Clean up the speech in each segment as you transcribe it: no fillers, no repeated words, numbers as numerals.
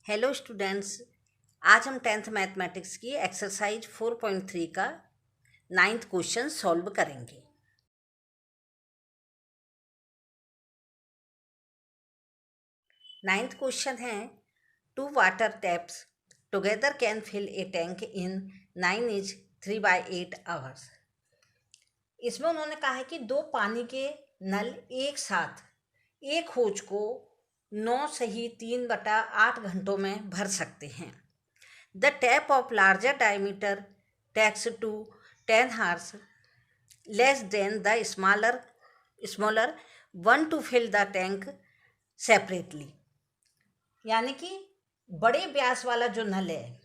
Hello students. आज हम 10th mathematics की एक्सरसाइज 4.3 का 9th क्वेश्चन सॉल्व करेंगे। नाइन्थ क्वेश्चन है, two water taps together can fill a tank in 9 is 3/8 hours. इसमें उन्होंने कहा है कि दो पानी के नल एक साथ एक होज को 9 सही 3/8 घंटों में भर सकते हैं। The tap of larger diameter takes to 10 hours less than the smaller one to fill the tank separately। यानी कि बड़े व्यास वाला जो नल है,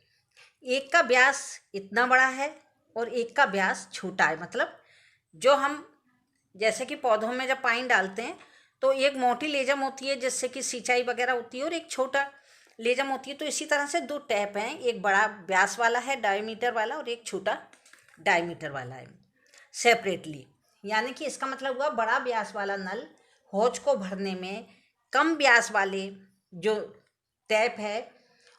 एक का व्यास इतना बड़ा है और एक का व्यास छोटा है। मतलब जो हम जैसे कि पौधों में जब पानी डालते हैं तो एक मोटी लेजम होती है जिससे कि सिंचाई वगैरह होती है और एक छोटा लेजम होती है। तो इसी तरह से दो टैप हैं, एक बड़ा व्यास वाला है डायमीटर वाला और एक छोटा डायमीटर वाला है सेपरेटली। यानी कि इसका मतलब हुआ बड़ा व्यास वाला नल हौज को भरने में कम व्यास वाले जो टैप है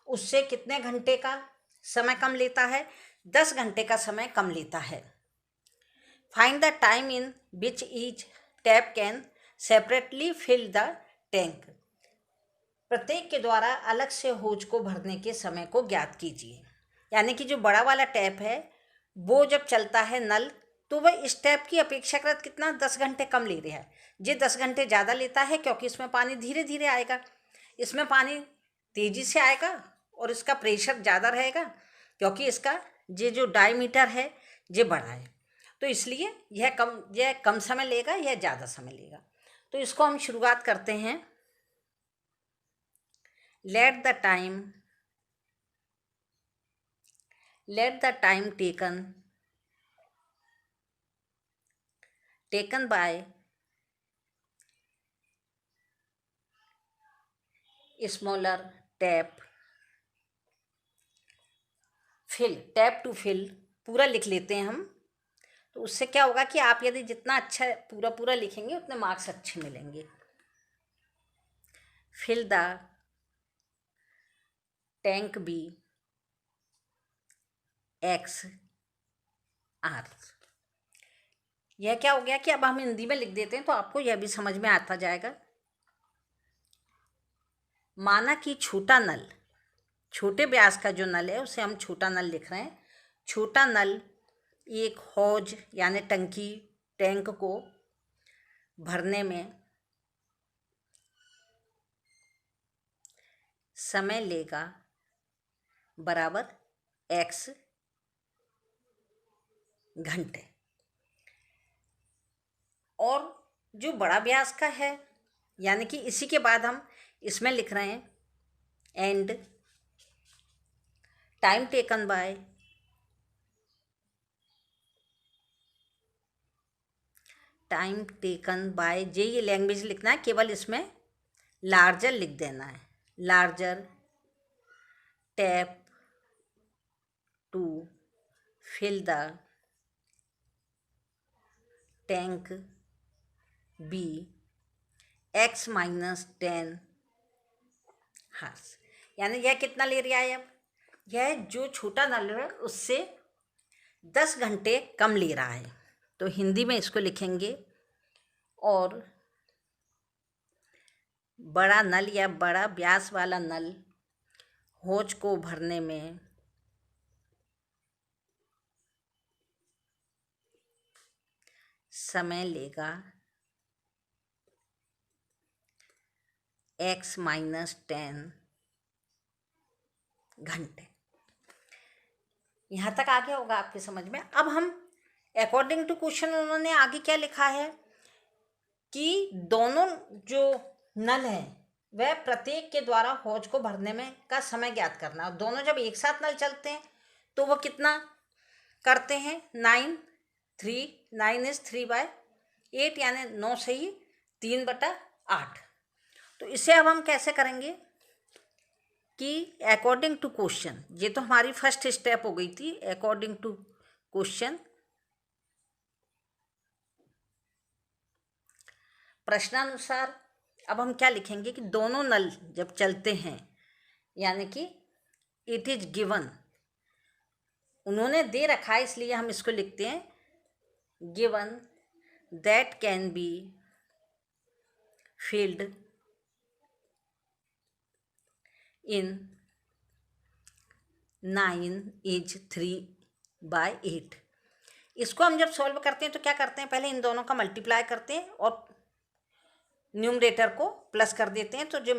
उससे कितने घंटे का समय कम लेता है? 10 घंटे का समय कम लेता है। Find the time in which each tap can separately fill the tank. प्रत्येक के द्वारा अलग से होज को भरने के समय को ज्ञात कीजिए। यानी कि जो बड़ा वाला टैप है वो जब चलता है नल तो वह इस टैप की अपेक्षाकृत कितना 10 घंटे कम ले रहा है। ये 10 घंटे ज़्यादा लेता है क्योंकि इसमें पानी धीरे धीरे आएगा, इसमें पानी तेज़ी से आएगा और इसका प्रेशर ज़्यादा रहेगा क्योंकि इसका ये जो डायमीटर है ये बड़ा है। तो इसलिए यह कम समय लेगा, यह ज़्यादा समय लेगा। तो इसको हम शुरुआत करते हैं। let the time taken by smaller tap tap to fill पूरा लिख लेते हैं हम। तो उससे क्या होगा कि आप यदि जितना अच्छा पूरा लिखेंगे उतने मार्क्स अच्छे मिलेंगे। Fill the tank be x r. यह क्या हो गया कि अब हम हिंदी में लिख देते हैं तो आपको यह भी समझ में आता जाएगा। माना कि छोटा नल, छोटे व्यास का जो नल है उसे हम छोटा नल लिख रहे हैं। छोटा नल एक हौज यानी टैंक को भरने में समय लेगा बराबर x घंटे। और जो बड़ा व्यास का है यानी कि इसी के बाद हम इसमें लिख रहे हैं एंड टाइम टेकन बाय ये लैंग्वेज लिखना है, केवल इसमें लार्जर लिख देना है। Larger tap to fill the tank be x - 10 hours. यानी यह कितना ले रहा है? अब यह जो छोटा नल है उससे 10 घंटे कम ले रहा है। तो हिंदी में इसको लिखेंगे और बड़ा नल या बड़ा व्यास वाला नल हौज को भरने में समय लेगा x - 10 घंटे। यहाँ तक आ गया होगा आपके समझ में। अब हम अकॉर्डिंग टू क्वेश्चन उन्होंने आगे क्या लिखा है कि दोनों जो नल हैं वह प्रत्येक के द्वारा हौज को भरने में का समय ज्ञात करना। और दोनों जब एक साथ नल चलते हैं तो वो कितना करते हैं? 9 इज 3/8 यानी 9 से ही 3/8। तो इसे अब हम कैसे करेंगे कि अकॉर्डिंग टू क्वेश्चन, ये तो हमारी फर्स्ट स्टेप हो गई थी। अकॉर्डिंग टू क्वेश्चन, प्रश्नानुसार अब हम क्या लिखेंगे कि दोनों नल जब चलते हैं यानी कि इट इज गिवन, उन्होंने दे रखा है इसलिए हम इसको लिखते हैं given that can be filled in 9 is 3/8। इसको हम जब सॉल्व करते हैं तो क्या करते हैं, पहले इन दोनों का मल्टीप्लाई करते हैं और न्यूमरेटर को प्लस कर देते हैं, तो जो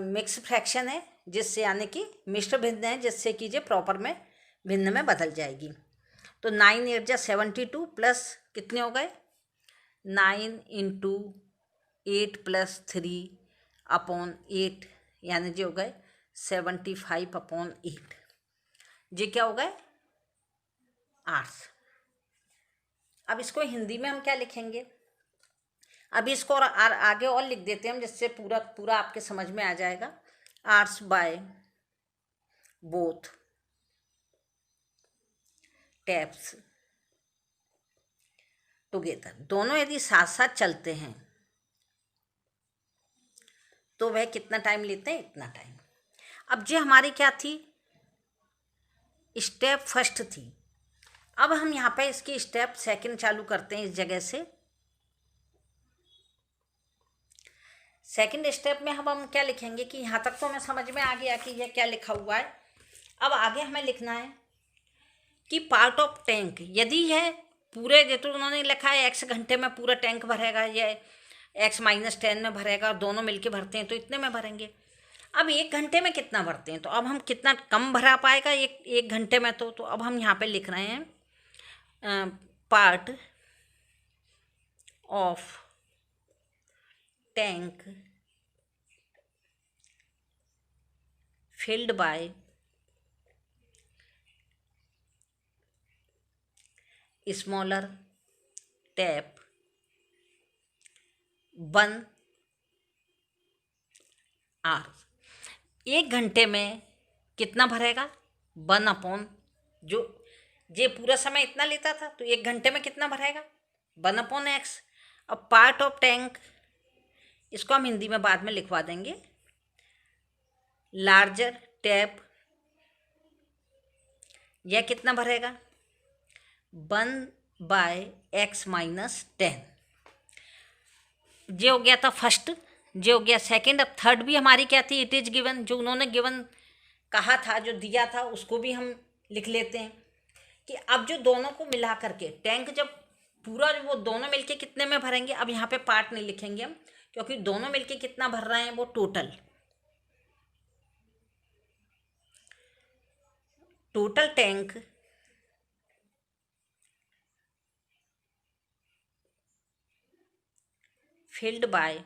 मिक्स फ्रैक्शन है जिससे यानी कि मिश्र भिन्न है जिससे कि जो प्रॉपर में भिन्न में बदल जाएगी। तो 9 8 जा 72 प्लस कितने हो गए 9 × 8 + 3/8 यानी जो हो गए 75/8। ये क्या हो गए आर्स। अब इसको हिंदी में हम क्या लिखेंगे, अभी इसको और आगे और लिख देते हैं हम जिससे पूरा पूरा आपके समझ में आ जाएगा। Hours by both taps together, दोनों यदि साथ साथ चलते हैं तो वह कितना टाइम लेते हैं, इतना टाइम। अब ये हमारी क्या थी, स्टेप फर्स्ट थी। अब हम यहाँ पे इसकी स्टेप सेकंड चालू करते हैं इस जगह से। सेकंड स्टेप में हम क्या लिखेंगे कि यहाँ तक तो हमें समझ में आ गया कि यह क्या लिखा हुआ है। अब आगे हमें लिखना है कि पार्ट ऑफ टैंक, यदि यह पूरे जो तो उन्होंने लिखा है x घंटे में पूरा टैंक भरेगा, यह x - 10 में भरेगा और दोनों मिलके भरते हैं तो इतने में भरेंगे। अब 1 घंटे में कितना भरते हैं, तो अब हम कितना कम भरा पाएगा एक घंटे में, तो अब हम यहाँ पे लिख रहे हैं part of tank filled by smaller tap 1 hour। 1 घंटे में कितना भरेगा 1/, जो ये पूरा समय इतना लेता था तो 1 घंटे में कितना भरेगा 1/x। अब पार्ट ऑफ टैंक, इसको हम हिंदी में बाद में लिखवा देंगे, लार्जर टैप, यह कितना भरेगा 1/x - 10। ये हो गया था फर्स्ट, ये हो गया सेकंड। अब थर्ड भी हमारी क्या थी, इट इज गिवन, जो उन्होंने गिवन कहा था, जो दिया था उसको भी हम लिख लेते हैं कि अब जो दोनों को मिला करके टैंक जब पूरा वो दोनों मिलके कितने में भरेंगे। अब यहाँ पे पार्ट नहीं लिखेंगे हम क्योंकि दोनों मिलके कितना भर रहे हैं वो total tank filled by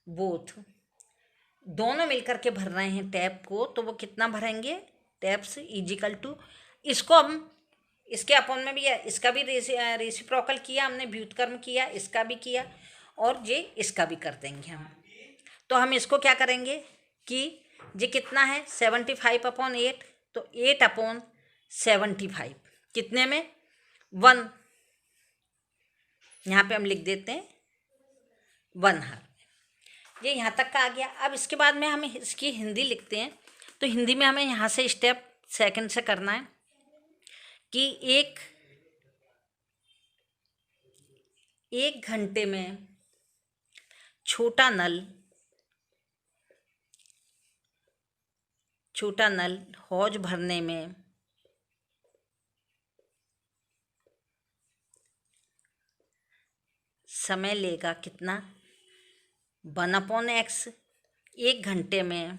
both, दोनों मिलकर के भर रहे हैं टैप को, तो वो कितना भरेंगे टैप्स इजिकल टू, इसको हम इसके अपन में भी है, इसका भी रेसिप्रोकल किया हमने, व्युत्क्रम किया, इसका भी किया और ये इसका भी कर देंगे हम। तो हम इसको क्या करेंगे कि ये कितना है 75/8, तो 8/75 कितने में 1, यहाँ पे हम लिख देते हैं 1 hour। ये यहाँ तक का आ गया। अब इसके बाद में हम इसकी हिंदी लिखते हैं, तो हिंदी में हमें यहाँ से स्टेप सेकंड से करना है कि एक घंटे में छोटा नल हौज भरने में समय लेगा कितना 1/x। 1 घंटे में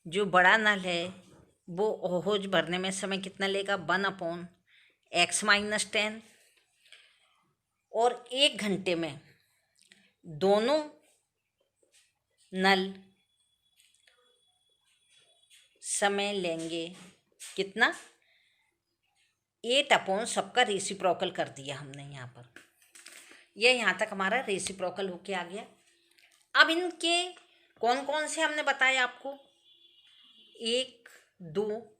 जो बड़ा नल है वो हौज भरने में समय कितना लेगा 1/x - 10। और 1 घंटे में दोनों नल समय लेंगे कितना 8/, सबका रेसिप्रोकल कर दिया हमने यहाँ पर। यह यहाँ तक हमारा रेसिप्रोकल होके आ गया। अब इनके कौन कौन से हमने बताया आपको, 1 2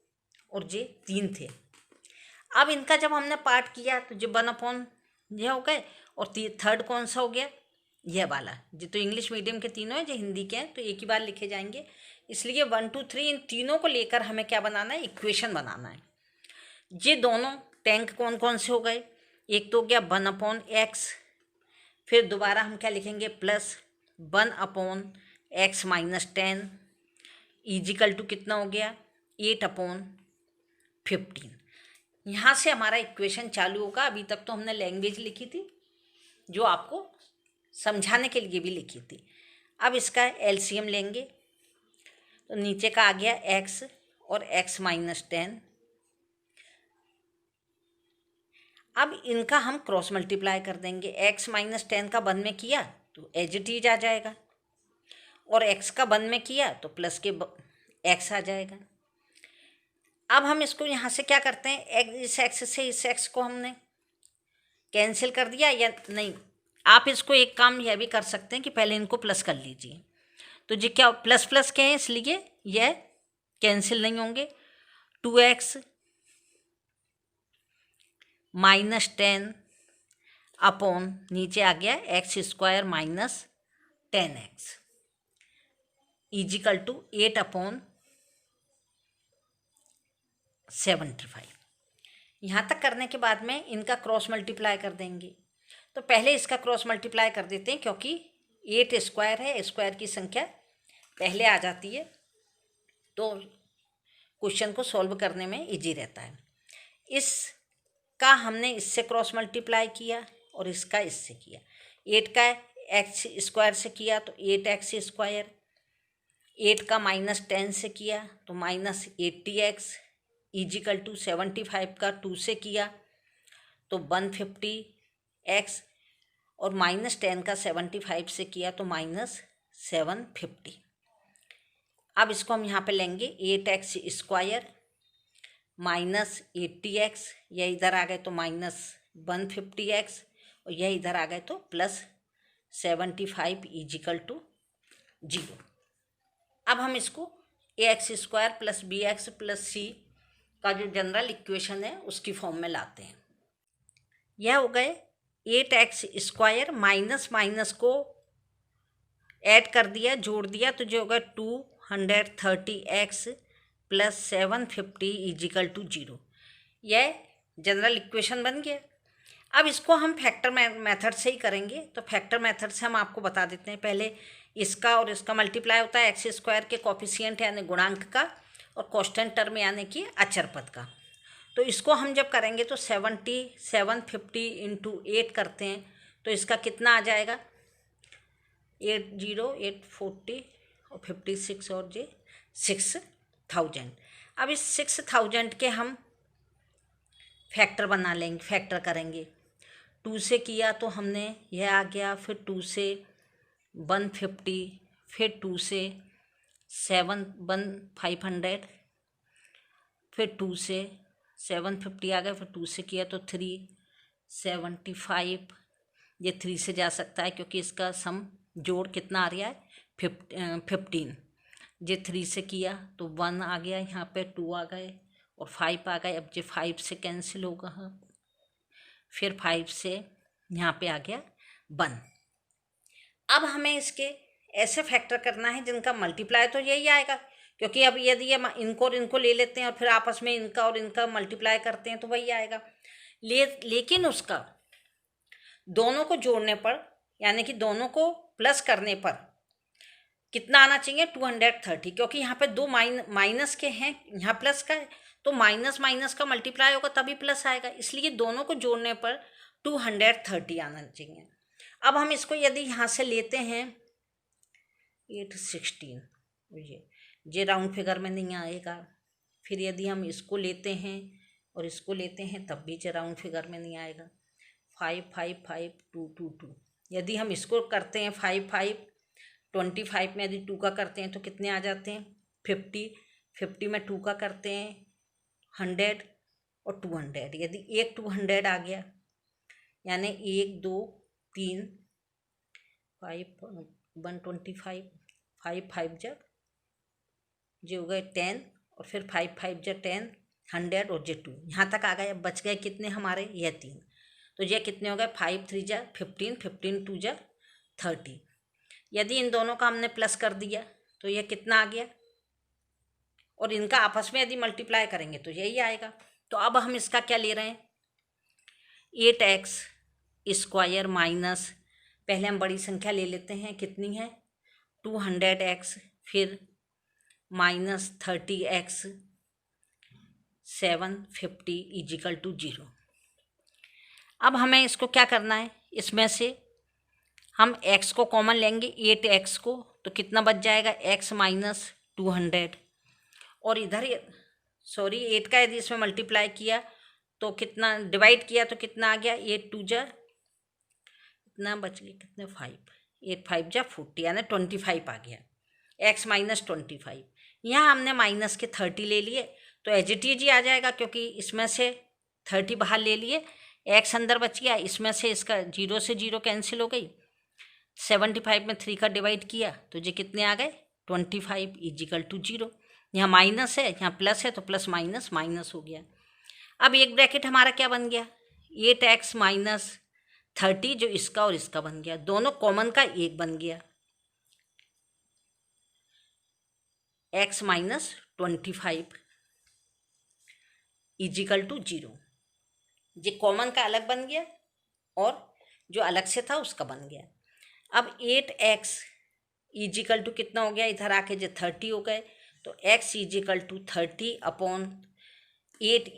और ये 3 थे। अब इनका जब हमने पार्ट किया तो जो 1/, ये हो गए, और थर्ड कौन सा हो गया यह वाला जो तो इंग्लिश मीडियम के तीनों हैं, जो हिंदी के हैं तो एक ही बार लिखे जाएंगे। इसलिए 1 2 3 इन तीनों को लेकर हमें क्या बनाना है, इक्वेशन बनाना है। ये दोनों टैंक कौन कौन से हो गए, एक तो हो गया 1/x, फिर दोबारा हम क्या लिखेंगे plus 1/x minus 10 is equal to कितना हो गया 8/15। यहाँ से हमारा इक्वेशन चालू होगा। अभी तक तो हमने लैंग्वेज लिखी थी जो आपको समझाने के लिए भी लिखी थी। अब इसका एलसीएम लेंगे तो नीचे का आ गया x और x माइनस 10। अब इनका हम क्रॉस मल्टीप्लाई कर देंगे। x माइनस 10 का 1 में किया तो एज इट इज आ जाएगा, और x का 1 में किया तो प्लस के x आ जाएगा। अब हम इसको यहाँ से क्या करते हैं, इस x से इस x को हमने कैंसिल कर दिया या नहीं। आप इसको एक काम यह भी कर सकते हैं कि पहले इनको प्लस कर लीजिए, तो जी क्या प्लस प्लस के हैं इसलिए यह कैंसिल नहीं होंगे। 2x माइनस 10 अपॉन नीचे आ गया x² minus 10x is equal to 8/75। यहाँ तक करने के बाद में इनका क्रॉस मल्टीप्लाई कर देंगे। तो पहले इसका क्रॉस मल्टीप्लाई कर देते हैं क्योंकि 8 स्क्वायर है, स्क्वायर की संख्या पहले आ जाती है तो क्वेश्चन को सॉल्व करने में इजी रहता है। इसका हमने इससे क्रॉस मल्टीप्लाई किया और इसका इससे किया। 8 का x² से किया तो 8x², 8 का माइनस 10 से किया तो माइनस 80x इजिकल टू 75 का 2 से किया तो 150x, और माइनस 10 का 75 से किया तो माइनस 750। अब इसको हम यहाँ पे लेंगे 8x² माइनस 80x, यह इधर आ गए तो माइनस 150x, और यह इधर आ गए तो प्लस 75 इजिकल टू 0। अब हम इसको ax² plus bx plus c का जो जनरल इक्वेशन है उसकी फॉर्म में लाते हैं। यह हो गए 8x² माइनस माइनस को ऐड कर दिया, जोड़ दिया तो जो होगा 230x प्लस 750 इजिकल टू 0। यह जनरल इक्वेशन बन गया। अब इसको हम फैक्टर मेथड से ही करेंगे, तो फैक्टर मेथड से हम आपको बता देते हैं। पहले इसका और इसका मल्टीप्लाई होता है x² के कोफिशिएंट यानी गुणांक का, और कांस्टेंट टर्म यानी कि अचर पद का। तो इसको हम जब करेंगे तो 750 इंटू 8 करते हैं तो इसका कितना आ जाएगा 80 840 और 56 और जे 6000। अब इस 6000 के हम फैक्टर बना लेंगे, फैक्टर करेंगे। 2 से किया तो हमने यह आ गया, फिर 2 से 150, फिर 2 से 500, फिर 2 से 750 आ गया, फिर 2 से किया तो 375। ये 3 से जा सकता है क्योंकि इसका सम जोड़ कितना आ रहा है 15। ये 3 से किया तो 1 आ गया, यहाँ पे 2 आ गए और 5 आ गए। अब ये 5 से कैंसिल होगा, फिर 5 से यहाँ पे आ गया 1। अब हमें इसके ऐसे फैक्टर करना है जिनका मल्टीप्लाई तो यही आएगा, क्योंकि अब यदि ये इनको और इनको ले लेते हैं और फिर आपस में इनका और इनका मल्टीप्लाई करते हैं तो वही आएगा। लेकिन उसका दोनों को जोड़ने पर यानी कि दोनों को प्लस करने पर कितना आना चाहिए 230, क्योंकि यहाँ पे दो माइनस के हैं, यहाँ प्लस का है, तो माइनस माइनस का मल्टीप्लाई होगा तभी प्लस आएगा। इसलिए दोनों को जोड़ने पर 230 आना चाहिए। अब हम इसको यदि यहाँ से लेते हैं 816, ये राउंड फिगर में नहीं आएगा। फिर यदि हम इसको लेते हैं और इसको लेते हैं तब भी ये राउंड फिगर में नहीं आएगा। 5 5 5 2 2 2। यदि हम इसको करते हैं 5 5 25 में यदि 2 का करते हैं तो कितने आ जाते हैं 50। 50 में 2 का करते हैं 100 और 200। यदि एक 200 आ गया यानी 1 2 3 5 125 5 5 जब जो हो गए 10 और फिर 5 5 जब 10 100 और जो 2 यहाँ तक आ गए। अब बच गए कितने हमारे यह 3, तो यह कितने हो गए 5 3 जा 15 15 2 जा 30। यदि इन दोनों का हमने प्लस कर दिया तो यह कितना आ गया, और इनका आपस में यदि मल्टीप्लाई करेंगे तो यही आएगा। तो अब हम इसका क्या ले रहे हैं, 8x स्क्वायर माइनस, पहले हम बड़ी संख्या ले लेते हैं, कितनी है 200x, फिर माइनस 30x 750 इजिकल टू 0। अब हमें इसको क्या करना है, इसमें से हम x को कॉमन लेंगे, 8x को, तो कितना बच जाएगा x माइनस 200, और इधर 8 का यदि इसमें मल्टीप्लाई किया तो कितना, डिवाइड किया तो कितना आ गया, 8 2 जा इतना बच गया, कितने 5, 8 5 जा 40, यानी 25 आ गया, x माइनस 25। यहाँ हमने माइनस के 30 ले लिए तो एज इट इज ही आ जाएगा, क्योंकि इसमें से 30 बाहर ले लिए, x अंदर बच गया, इसमें से इसका 0 से 0 कैंसिल हो गई, 75 में 3 का डिवाइड किया तो ये कितने आ गए 25 इजिकल टू 0। यहाँ माइनस है, यहाँ प्लस है, तो प्लस माइनस माइनस हो गया। अब एक ब्रैकेट हमारा क्या बन गया, 8x माइनस 30, जो इसका और इसका बन गया, दोनों कॉमन का एक बन गया, x माइनस 25 इजिकल टू 0। ये कॉमन का अलग बन गया और जो अलग से था उसका बन गया। अब 8x इजिकल टू कितना हो गया, इधर आके जो 30 हो गए, तो x इजिकल टू 30 अपॉन 8,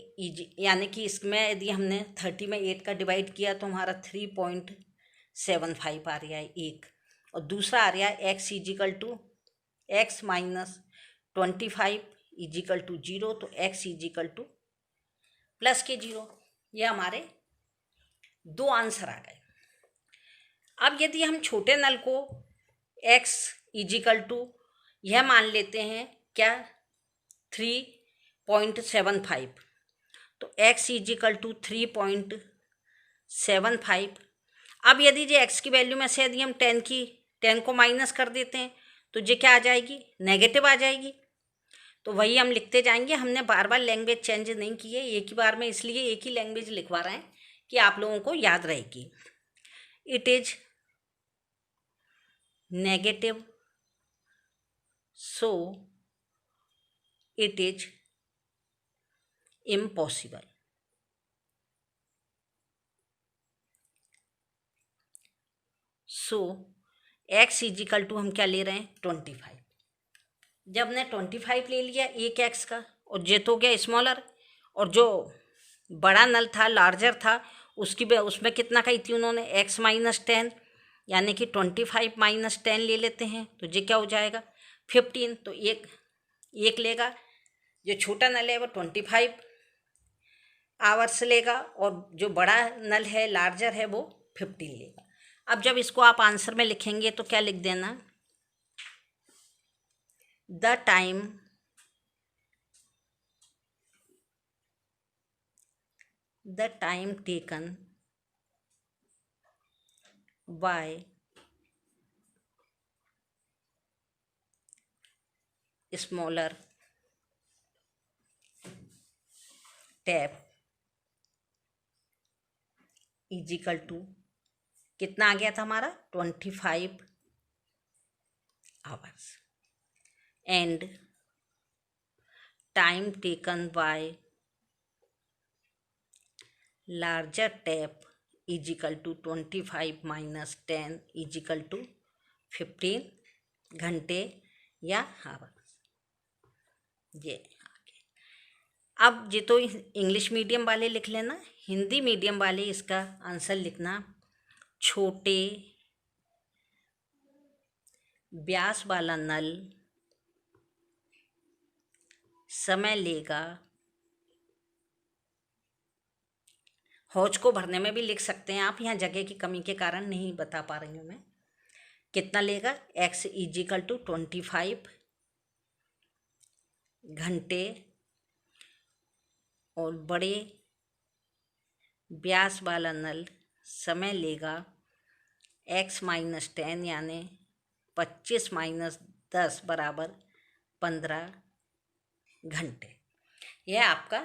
यानी कि इसमें यदि हमने 30 में 8 का डिवाइड किया तो हमारा 3.75 आ रहा है एक, और दूसरा आ रहा है x is equal to x minus 25 is equal to 0, तो x इजिकल टू प्लस के 0। ये हमारे दो आंसर आ गए। अब यदि हम छोटे नल को x इजिकल टू यह मान लेते हैं क्या 3.75, तो x इजिकल टू 3.75। अब यदि जो x की वैल्यू में से यदि हम 10 को माइनस कर देते हैं तो ये क्या आ जाएगी, नेगेटिव आ जाएगी। तो वही हम लिखते जाएंगे, हमने बार बार लैंग्वेज चेंज नहीं की है, एक ही बार में इसलिए एक ही लैंग्वेज लिखवा रहे हैं कि आप लोगों को याद रहेगी। It is negative, so it is impossible. So x is equal to हम क्या ले रहे हैं 25। जब हमने 25 ले लिया एक x का, और जे तो हो गया स्मॉलर, और जो बड़ा नल था लार्जर था उसमें कितना कही थी उन्होंने, x माइनस 10, यानी कि 25 माइनस 10 ले लेते हैं तो ये क्या हो जाएगा 15। तो एक लेगा, जो छोटा नल है वो 25 आवर्स लेगा, और जो बड़ा नल है लार्जर है वो 15 लेगा। अब जब इसको आप आंसर में लिखेंगे तो क्या लिख देना, the time taken by smaller tap is equal to कितना आ गया था हमारा 25 hours, and time taken by larger tap is equal to 25 minus 10 is equal to 15 घंटे या आवर्स। ये आगे, अब ये तो इंग्लिश मीडियम वाले लिख लेना, हिंदी मीडियम वाले इसका आंसर लिखना, छोटे व्यास वाला नल समय लेगा, हौज को भरने में भी लिख सकते हैं आप, यहाँ जगह की कमी के कारण नहीं बता पा रही हूँ मैं, कितना लेगा x इजिकल टू 25 घंटे, और बड़े व्यास वाला नल समय लेगा x माइनस 10, यानी 25 माइनस 10 बराबर 15 घंटे। यह आपका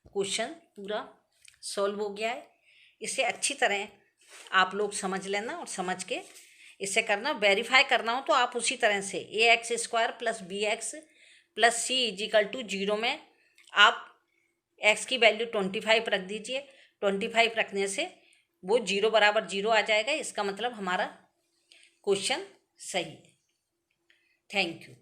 क्वेश्चन पूरा सॉल्व हो गया है। इसे अच्छी तरह आप लोग समझ लेना और समझ के इससे करना, वेरीफाई करना हो तो आप उसी तरह से ax² plus bx plus c equal to 0 में आप x की वैल्यू 25 रख दीजिए। 25 रखने से वो 0 बराबर 0 आ जाएगा। इसका मतलब हमारा क्वेश्चन सही है। Thank you.